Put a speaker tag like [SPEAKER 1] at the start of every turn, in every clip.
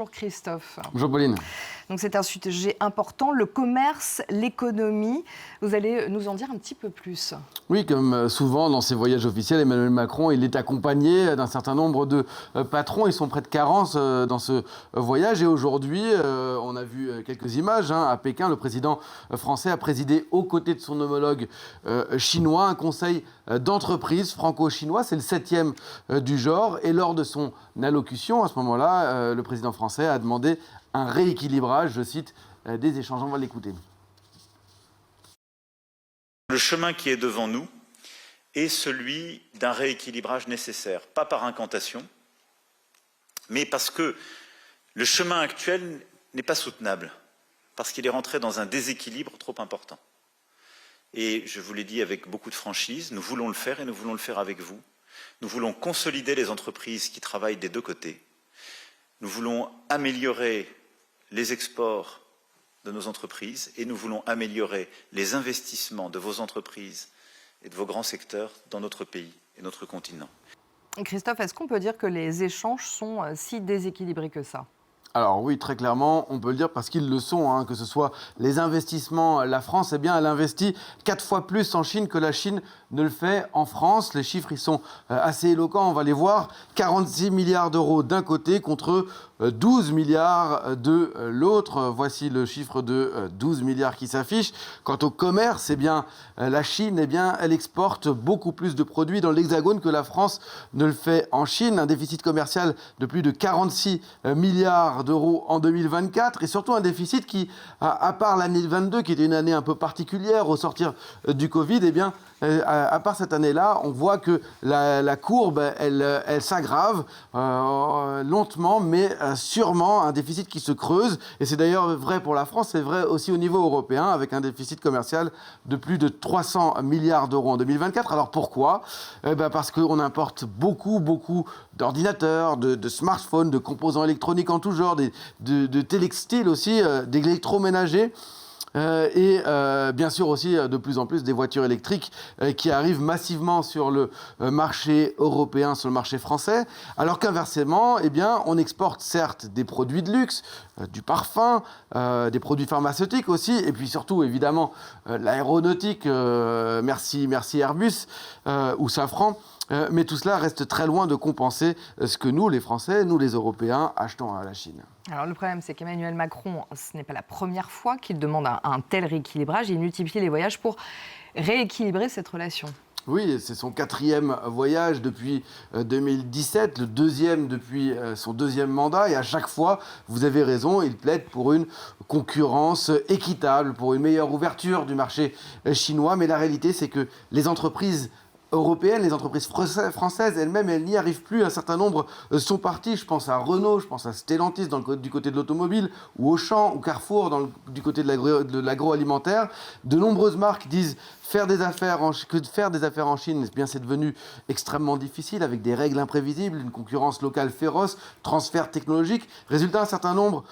[SPEAKER 1] Bonjour Christophe.
[SPEAKER 2] Bonjour Pauline.
[SPEAKER 1] Donc c'est un sujet important, le commerce, l'économie. Vous allez nous en dire un petit peu plus.
[SPEAKER 2] Oui, comme souvent dans ses voyages officiels, Emmanuel Macron, il est accompagné d'un certain nombre de patrons. Ils sont près de 40 dans ce voyage. Et aujourd'hui, on a vu quelques images. À Pékin, le président français a présidé aux côtés de son homologue chinois un conseil d'entreprise franco-chinois. C'est le 7e du genre. Et lors de son allocution, à ce moment-là, le président français a demandé un rééquilibrage, je cite, des échanges. On va l'écouter.
[SPEAKER 3] Le chemin qui est devant nous est celui d'un rééquilibrage nécessaire, pas par incantation, mais parce que le chemin actuel n'est pas soutenable, parce qu'il est rentré dans un déséquilibre trop important. Et je vous l'ai dit avec beaucoup de franchise, nous voulons le faire et nous voulons le faire avec vous. Nous voulons consolider les entreprises qui travaillent des deux côtés. Nous voulons améliorer les exports de nos entreprises et nous voulons améliorer les investissements de vos entreprises et de vos grands secteurs dans notre pays et notre continent.
[SPEAKER 1] Christophe, est-ce qu'on peut dire que les échanges sont si déséquilibrés que ça ?
[SPEAKER 2] Alors oui, très clairement, on peut le dire parce qu'ils le sont, que ce soit les investissements, la France, elle investit 4 fois plus en Chine que la Chine ne le fait en France. Les chiffres, ils sont assez éloquents, on va les voir. 46 milliards d'euros d'un côté contre 12 milliards de l'autre. Voici le chiffre de 12 milliards qui s'affiche. Quant au commerce, la Chine, elle exporte beaucoup plus de produits dans l'Hexagone que la France ne le fait en Chine. Un déficit commercial de plus de 46 milliards d'euros en 2024 et surtout un déficit qui, à part l'année 22 qui était une année un peu particulière au sortir du Covid, à part cette année-là, on voit que la courbe, elle s'aggrave lentement, mais sûrement un déficit qui se creuse. Et c'est d'ailleurs vrai pour la France, c'est vrai aussi au niveau européen, avec un déficit commercial de plus de 300 milliards d'euros en 2024. Alors pourquoi ? Parce qu'on importe beaucoup d'ordinateurs, de smartphones, de composants électroniques en tout genre, de textiles aussi, d'électroménagers. Et bien sûr aussi de plus en plus des voitures électriques qui arrivent massivement sur le marché européen, sur le marché français, alors qu'inversement, on exporte certes des produits de luxe, du parfum, des produits pharmaceutiques aussi, et puis surtout évidemment l'aéronautique, merci Airbus ou Safran. Mais tout cela reste très loin de compenser ce que nous, les Français, nous, les Européens, achetons à la Chine.
[SPEAKER 1] Alors le problème, c'est qu'Emmanuel Macron, ce n'est pas la première fois qu'il demande un tel rééquilibrage. Il multiplie les voyages pour rééquilibrer cette relation.
[SPEAKER 2] Oui, c'est son 4e voyage depuis 2017, le 2e depuis son 2e mandat. Et à chaque fois, vous avez raison, il plaide pour une concurrence équitable, pour une meilleure ouverture du marché chinois. Mais la réalité, c'est que les entreprises européennes, les entreprises françaises elles-mêmes, elles n'y arrivent plus. Un certain nombre sont partis. Je pense à Renault, je pense à Stellantis du côté de l'automobile, ou Auchan, ou Carrefour du côté de l'agroalimentaire. De nombreuses marques disent que faire des affaires en Chine, c'est devenu extrêmement difficile avec des règles imprévisibles, une concurrence locale féroce, transfert technologique. Résultat, un certain nombre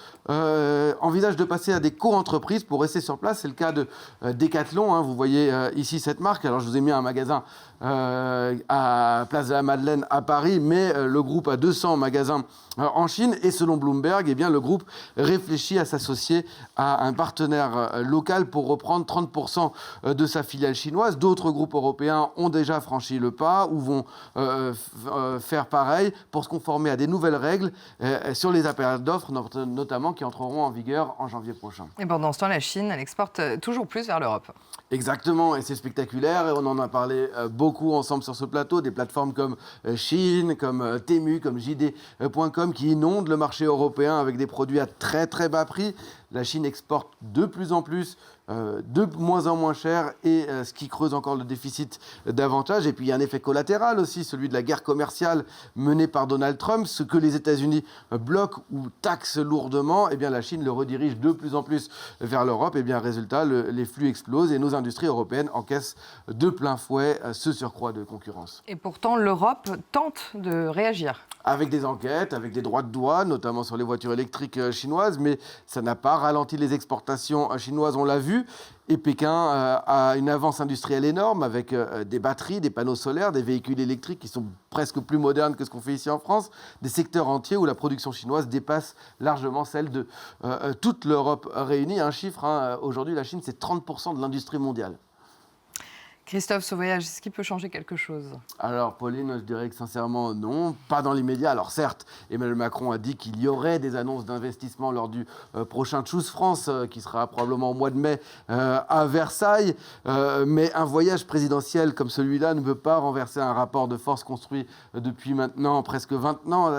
[SPEAKER 2] envisagent de passer à des co-entreprises pour rester sur place. C'est le cas de Decathlon. Vous voyez ici cette marque. Alors je vous ai mis un magasin à Place de la Madeleine à Paris, mais le groupe a 200 magasins en Chine et selon Bloomberg, le groupe réfléchit à s'associer à un partenaire local pour reprendre 30% de sa filiale chinoise. D'autres groupes européens ont déjà franchi le pas ou vont faire pareil pour se conformer à des nouvelles règles sur les appels d'offres, notamment qui entreront en vigueur en janvier prochain.
[SPEAKER 1] Et pendant ce temps, la Chine, elle exporte toujours plus vers l'Europe.
[SPEAKER 2] Exactement, et c'est spectaculaire, et on en a parlé beaucoup ensemble sur ce plateau, des plateformes comme Shein, comme Temu, comme JD.com qui inondent le marché européen avec des produits à très très bas prix. La Chine exporte de plus en plus, de moins en moins cher, et ce qui creuse encore le déficit davantage. Et puis il y a un effet collatéral aussi, celui de la guerre commerciale menée par Donald Trump. Ce que les États-Unis bloquent ou taxent lourdement, la Chine le redirige de plus en plus vers l'Europe. Résultat, les flux explosent et nos industries européennes encaissent de plein fouet ce surcroît de concurrence.
[SPEAKER 1] Et pourtant, l'Europe tente de réagir.
[SPEAKER 2] Avec des enquêtes, avec des droits de douane, notamment sur les voitures électriques chinoises, mais ça n'a pas ralenti les exportations chinoises, on l'a vu. Et Pékin a une avance industrielle énorme avec des batteries, des panneaux solaires, des véhicules électriques qui sont presque plus modernes que ce qu'on fait ici en France, des secteurs entiers où la production chinoise dépasse largement celle de toute l'Europe réunie. Un chiffre, aujourd'hui la Chine c'est 30% de l'industrie mondiale.
[SPEAKER 1] Christophe, ce voyage, est-ce qu'il peut changer quelque chose?
[SPEAKER 2] Alors, Pauline, je dirais que sincèrement, non, pas dans l'immédiat. Alors, certes, Emmanuel Macron a dit qu'il y aurait des annonces d'investissement lors du prochain Choose France, qui sera probablement au mois de mai à Versailles. Mais un voyage présidentiel comme celui-là ne peut pas renverser un rapport de force construit depuis maintenant presque 20 ans.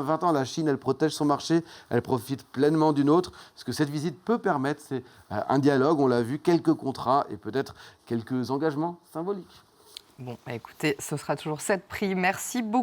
[SPEAKER 2] 20 ans, la Chine, elle protège son marché, elle profite pleinement d'une autre. Ce que cette visite peut permettre, c'est un dialogue, on l'a vu, quelques contrats et peut-être quelques engagements symboliques.
[SPEAKER 1] Bon, écoutez, ce sera toujours 7 prix. Merci beaucoup.